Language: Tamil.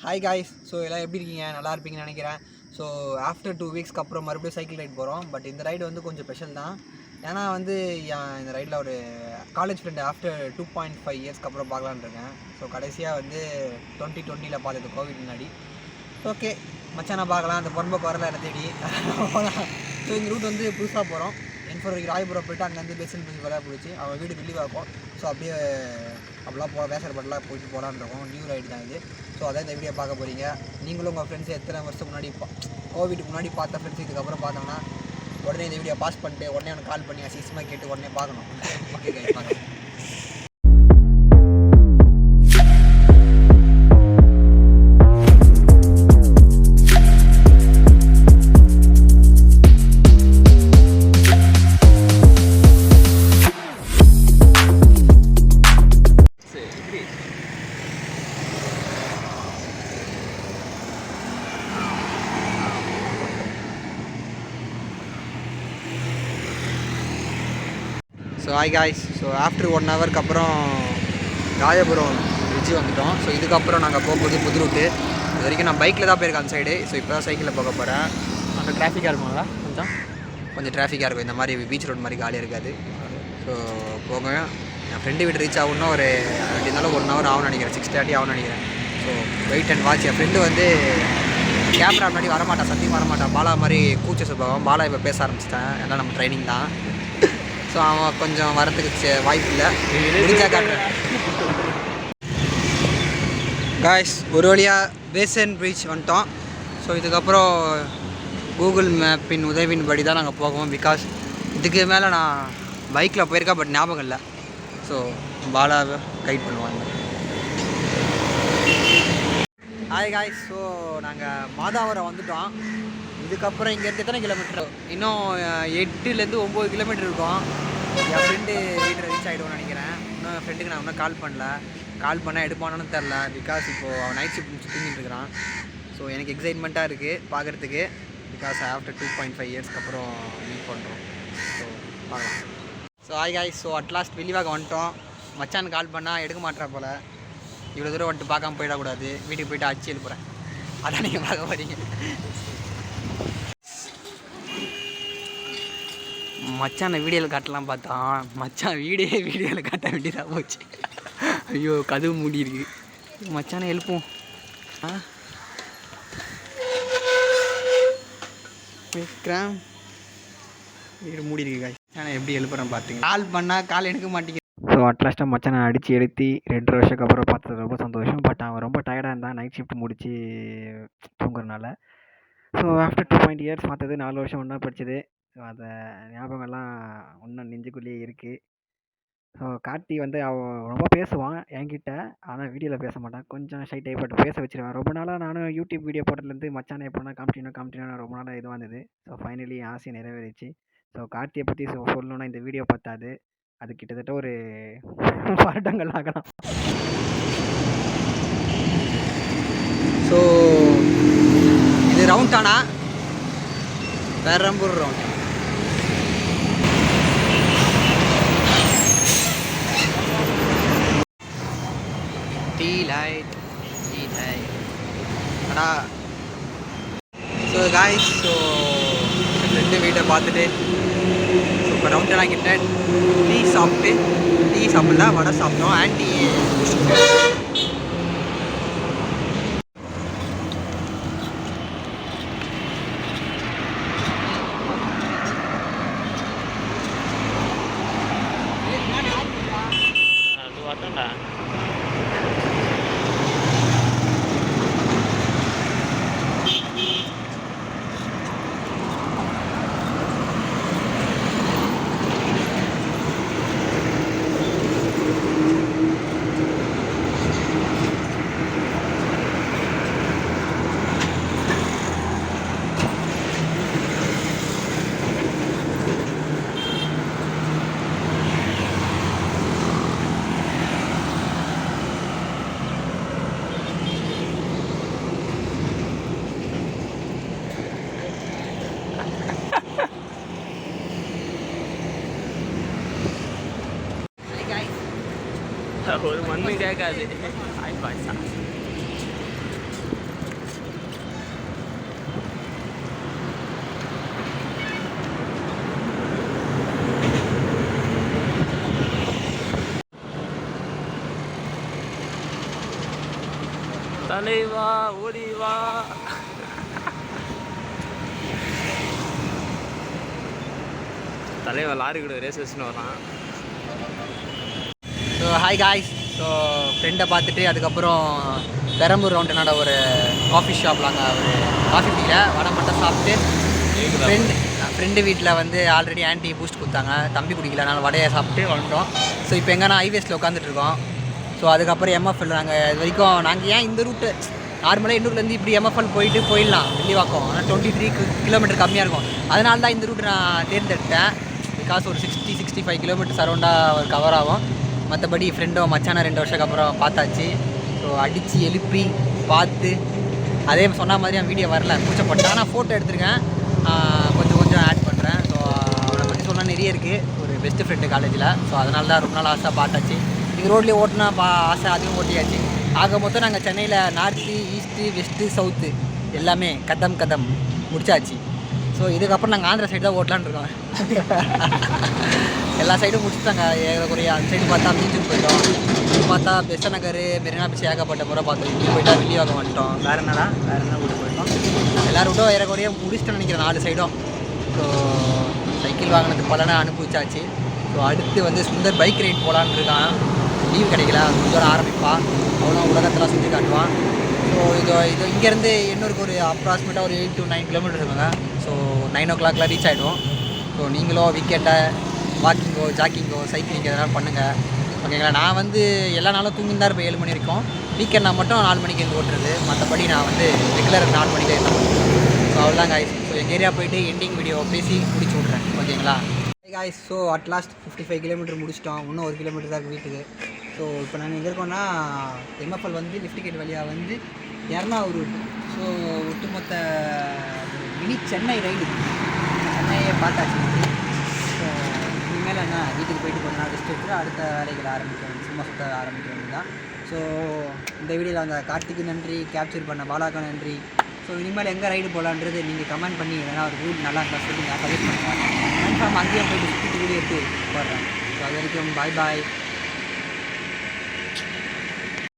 Hi guys. ஸோ எல்லாம் எப்படி இருக்கீங்க? நல்லா இருப்பீங்கன்னு நினைக்கிறேன். ஸோ ஆஃப்டர் 2 வீக்ஸ்க்கு அப்புறம் மறுபடியும் சைக்கிள் ரைட் போகிறோம். பட் இந்த ரைடு வந்து கொஞ்சம் ஸ்பெஷல் தான். ஏன்னா வந்து இந்த ரைடில் ஒரு காலேஜ் ஃப்ரெண்டு ஆஃப்டர் 2.5 இயர்ஸ்க்கு அப்புறம் பார்க்கலான்னு இருக்கேன். ஸோ கடைசியாக வந்து 2020 பார்த்தது, கோவிட் முன்னாடி. ஓகே மச்சான் பார்க்கலாம், அந்த பொறும்போக்கு வரல என்ன தேடி. ஸோ இந்த ரூட் வந்து புதுசாக போகிறோம். Ennore ராயபுரம் போய்ட்டு அங்கேருந்து பேசன் பிரிட்ஜ் வர போயிடுச்சு. அவன் வீடு வில்லிவாக்கம். ஸோ அப்படியே அப்படிலாம் வேசர்பட்டெலாம் போயிட்டு போகலான்னு இருக்கோம். நியூ ரைடு தான் இது. ஸோ அதான் இந்த வீடியோ பார்க்க போகிறீங்க. நீங்களும் உங்கள் ஃப்ரெண்ட்ஸ் எத்தனை வருஷத்துக்கு முன்னாடி கோவிடுக்கு முன்னாடி பார்த்த ஃப்ரெண்ட்ஸ் இதுக்கப்புறம் பார்த்தோம்னா உடனே இந்த வீடியோ பாஸ் பண்ணிட்டு உடனே அவனுக்கு கால் பண்ணி அசிஸ்மாக கேட்டு உடனே பார்க்கணும். ஓகே கைஸ், பார்க்கலாம். So hi guys. So after 1 ஹவருக்கு அப்புறம் ராயபுரம் பிரிட்ஜு வந்துவிட்டோம். ஸோ இதுக்கப்புறம் நாங்கள் போகும்போது புது ரூட்டு. இது வரைக்கும் நான் பைக்கில் தான் போயிருக்கேன் அந்த சைடு. ஸோ இப்போ தான் சைக்கிளில் போக போகிறேன். அங்கே டிராஃபிக்காக இருக்குங்களா? கொஞ்சம் டிராஃபிக்காக இருக்கும். இந்த மாதிரி பீச் ரோடு மாதிரி காலியாக இருக்காது. ஸோ போக என் ஃப்ரெண்டு வீட்டு ரீச் ஆகணும். ஒரு எப்படி இருந்தாலும் 1 ஹவர் ஆகும்னு நினைக்கிறேன். 6:30 ஆகும்னு நினைக்கிறேன். So wait and watch. என் ஃப்ரெண்டு வந்து கேமரா முன்னாடி வரமாட்டான், சத்தியம் வரமாட்டான். பாலா மாதிரி கூச்ச சுபாவம். பாலா இப்போ பேச ஆரம்பிச்சிட்டேன். எல்லாம் நம்ம ட்ரைனிங் தான். ஸோ அவன் கொஞ்சம் வரத்துக்கு வாய்ப்பு இல்லை. முடிஞ்சா காட்டுறேன் காய்ஸ். ஒரு வழியாக பேசன் பிரிட்ஜ் வந்துட்டோம். ஸோ இதுக்கப்புறம் கூகுள் மேப்பின் உதவின்படி தான் நாங்கள் போவோம். பிகாஸ் இதுக்கு மேலே நான் பைக்கில் போயிருக்கேன், பட் ஞாபகம் இல்லை. ஸோ பாலாவை கைட் பண்ணுவாங்க. Hi guys. ஸோ நாங்கள் மாதாவரம் வந்துவிட்டோம். இதுக்கப்புறம் இங்கேருந்து எத்தனை கிலோமீட்டர்? இன்னும் 8லேருந்து 9 கிலோமீட்டர் இருக்கும். என் ஃப்ரெண்டு வீட்டில் ரீச் ஆகிடுவோன்னு நினைக்கிறேன். இன்னும் என் ஃப்ரெண்டுக்கு நான் இன்னும் கால் பண்ணல. கால் பண்ணால் எடுப்பானு தெரில. பிகாஸ் இப்போது அவன் நைட் ஷிஃப்ட் முடிச்சு தூங்கிட்டு இருக்கிறான். ஸோ எனக்கு எக்ஸைட்மெண்ட்டாக இருக்குது பார்க்குறதுக்கு. பிகாஸ் ஆஃப்டர் 2.5 இயர்ஸ்க்கு அப்புறம் மீட் பண்ணுறோம். ஸோ பார்க்கலாம். So hi guys. So at last Velivakkam வந்துட்டோம். மச்சான் கால் பண்ணால் எடுக்க மாட்டேறா போல். இவ்வளோ தூரம் வந்துட்டு பார்க்காம போயிடக்கூடாது. வீட்டுக்கு போய்ட்டு அடிச்சு எழுப்புறேன். அதான் நீங்கள் பார்க்க போகிறீங்க. மச்சான் வீடியோவில் காட்டலாம் பார்த்தான். மச்சான் வீடியோவில் காட்ட வேண்டியதாக போச்சு. ஐயோ, கதவு மூடி இருக்கு. மச்சானை எழுப்போம். விக்ரம் வீடு மூடி இருக்கு காய். நான் எப்படி எழுப்புறேன் பார்த்தீங்க. கால் பண்ணால் கால் எடுக்க மாட்டேங்குது. ஸோ அட்லாஸ்ட்டாக மச்சானை அடித்து எழுத்தி 2 வருஷத்துக்கு அப்புறம் பார்த்தது ரொம்ப சந்தோஷம். பட் அவன் ரொம்ப டயர்டாக இருந்தான் நைட் ஷிஃப்ட் முடித்து தூங்குறதுனால. ஸோ ஆஃப்டர் 2.5 இயர்ஸ் பார்த்தது 4 வருஷம் ஒன்றா படித்தது. ஸோ அந்த ஞாபகம்லாம் இன்னும் நெஞ்சுக்குள்ளேயே இருக்குது. ஸோ கார்த்தி வந்து அவன் ரொம்ப பேசுவான் என்கிட்ட. ஆனால் வீடியோவில் பேச மாட்டான். கொஞ்சம் ஷை டைப் பட்டு பேச வச்சுருவேன். ரொம்ப நாளாக நானும் யூடியூப் வீடியோ போட்டதுலேருந்து மச்சானை எப்போனா காமிட்டினோம் ரொம்ப நாளாக இதுவாக இருந்தது. ஸோ ஃபைனலி ஆசையை நிறைவேறிச்சு. ஸோ கார்த்தியை பற்றி சொல்லணுன்னா இந்த வீடியோ பார்த்தாது. அது கிட்டத்தட்ட ஒரு வருடங்கள் ஆகலாம். ஸோ இது ரவுண்டானா பெரம்பூர் ரவுண்ட். டீ லைட் அடா. ஸோ காய்ஸ், ஸோ ரெண்டு வீட்டை பார்த்துட்டு ஸோ இப்போ ரவுண்டெல்லாம் கிட்ட டீ சாப்பிடல, வடை சாப்பிட்டோம். ஆண்டி ஒரு மண்ணு கேட்காது. தலைவா ஓடிவா. தலைவா லாரி கூட ரேசஸ்ன்னு வரான். So hi guys. ஸோ ஃப்ரெண்டை பார்த்துட்டு அதுக்கப்புறம் பெரம்பூர் ரவுண்டனோட ஒரு காஃபி ஷாப்பில் அங்கே ஒரு காஃபி டீல வடை மட்டும் சாப்பிட்டு ஃப்ரெண்டு வீட்டில் வந்து ஆல்ரெடி ஆன்டி பூஸ்ட் கொடுத்தாங்க, தம்பி குடிக்கல, அதனால் வடையை சாப்பிட்டு வந்துட்டோம். ஸோ இப்போ எங்கன்னா ஹைவேஸில் உட்காந்துட்ருக்கோம். ஸோ அதுக்கப்புறம் எம்எஃப்எல் நாங்கள் இது வரைக்கும் நாங்கள் ஏன் இந்த ரூட்டு நார்மலாக எண்ணூர்லேருந்து இப்படி எம்எஃப்எல் போயிடலாம் வில்லிவாக்கம், ஆனால் 23 கிலோமீட்டர் கம்மியாக இருக்கும். அதனால தான் இந்த ரூட்டு நான் தேர்ந்தெடுத்தேன். பிகாஸ் ஒரு 60-65 கிலோமீட்டர்ஸ் அரௌண்டாக ஒரு கவர் ஆகும். மற்றபடி ஃப்ரெண்டோ மச்சானா 2 வருஷத்துக்கு அப்புறம் பார்த்தாச்சு. ஸோ அடித்து எழுப்பி பார்த்து அதே சொன்ன மாதிரி என் வீடியோ வரல, கூச்சப்பட்டேன். ஆனால் ஃபோட்டோ எடுத்திருக்கேன், கொஞ்சம் ஆட் பண்ணுறேன். ஸோ அவனை பற்றி சொன்னால் நிறைய இருக்குது, ஒரு பெஸ்ட்டு ஃப்ரெண்டு காலேஜில். ஸோ அதனால தான் ரொம்ப நாள் ஆசை பார்த்தாச்சு. இது ரோட்லேயே ஓட்டினா ஆசை அதையும் ஓட்டியாச்சு. ஆக மொத்தம் நாங்கள் சென்னையில் நார்த்து, ஈஸ்ட்டு, வெஸ்ட்டு, சவுத்து எல்லாமே கதம் முடிச்சாச்சு. ஸோ இதுக்கப்புறம் நாங்கள் ஆந்திரா சைடு தான் ஓட்டலான்னு இருக்கோம். எல்லா சைடும் முடிச்சுட்டாங்க ஏறக்குறைய. அந்த சைடு பார்த்தா பீச்சுக்கு போயிட்டோம், இது பார்த்தா பெஸ்ட் நகர், மெரினா பீச் ஏகப்பட்ட முறை பார்த்தோம். இங்கே போயிட்டா வில்லிவாக்கம் வந்துட்டோம். வேறு என்ன கூட போயிட்டோம். எல்லா ரூட்டும் ஏறக்குறைய முடிச்சுட்டோன்னு நினைக்கிறேன் 4 சைடும். ஸோ சைக்கிள் வாங்கினது பலனை அனுபவிச்சாச்சு. ஸோ அடுத்து வந்து சுந்தர் பைக் ரைட் போகலான்னு இருக்கான். லீவ் கிடைக்கல, சுந்தர் ஆரம்பிப்பான், அவனும் உலகத்தெல்லாம் சுற்றி காட்டுவான். ஸோ இது இங்கேருந்து எண்ணூருக்கு ஒரு அப்ராக்சிமேட்டாக ஒரு 8 to 9 கிலோமீட்டர் இருக்குங்க. ஸோ 9 o'clock ரீச் ஆகிடும். ஸோ நீங்களும் வீக்கெண்டை வாக்கிங்கோ, ஜாக்கிங்கோ, சைக்கிளிங் எதனால் பண்ணுங்கள், ஓகேங்களா. நான் வந்து எல்லா நாளும் தூங்கி தான் இருப்பேன் 7 மணி வரைக்கும். வீக்கெண்ட் நான் மட்டும் 4 மணிக்கு இருந்து ஓட்டுறது, மற்றபடி நான் வந்து ரெகுலர் 4 மணிக்கு என்ன பண்ணுறேன். ஸோ அவ்வளோதான் காய்ஸ். ஸோ எங்கள் ஏரியா போய்ட்டு எண்டிங் வீடியோ பேசி முடிச்சு விட்றேன், ஓகேங்களா காய்ஸ். ஸோ அட்லாஸ்ட் 55 கிலோமீட்டர் முடிச்சிட்டோம். இன்னும் 1 கிலோமீட்டர் தான் இருக்குது வீட்டுக்கு. ஸோ இப்போ நாங்கள் எங்கே இருக்கோன்னா எம்எஃப்எல் வந்து லிஃப்ட் கேட் வழியாக வந்து எர்ணாகுளம். ஸோ ஒட்டுமொத்த மினி சென்னை ரைடு, சென்னையை பார்த்தாச்சு. ஸோ இனிமேல் என்ன வீட்டுக்கு போயிட்டு கொஞ்ச நாள் ரெஸ்ட் எடுத்துட்டு அடுத்த வேலைகளை ஆரம்பிக்கிறோம், சும்மா சுற்ற ஆரம்பிக்கிறது தான். ஸோ இந்த வீடியோவில் அந்த கார்த்திக்கு நன்றி, கேப்சர் பண்ண பாலாக்கா நன்றி. ஸோ இனிமேல் எங்கே ரைடு போகலான்றது நீங்கள் கமெண்ட் பண்ணி எதனா ஒரு ரூட் நல்லா இருந்தால் சொல்லி நான் சஜஸ்ட் பண்ணுவேன். கன்ஃபார்ம் அங்கேயும் போய்ட்டு சுற்றிட்டு வீடியோ எடுத்து போடுறேன். ஸோ அது வரைக்கும் பாய்.